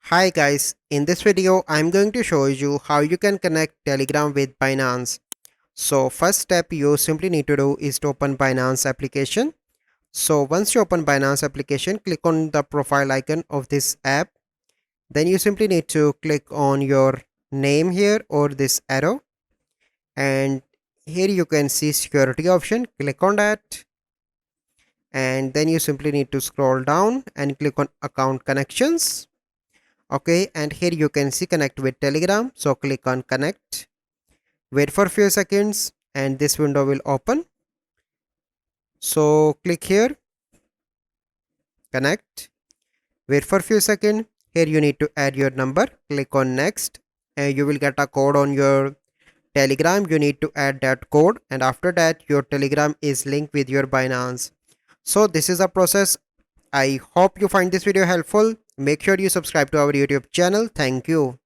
Hi guys, in this video I'm going to show you how you can connect Telegram with Binance. So first step you simply need to do is to open Binance application. So once you open Binance application, click on the profile icon of this app. Then you simply need to click on your name here or this arrow, and here you can see security option. Click on that, and then you simply need to scroll down and click on account connections. Okay, and here you can see connect with Telegram, so click on connect. Wait for a few seconds and this window will open. So click here, connect. Wait for a few seconds. Here you need to add your number. Click on next, and you will get a code on your Telegram. You need to add that code, and after that your Telegram is linked with your Binance. So this is a process. I hope you find this video helpful. Make sure you subscribe to our YouTube channel. Thank you.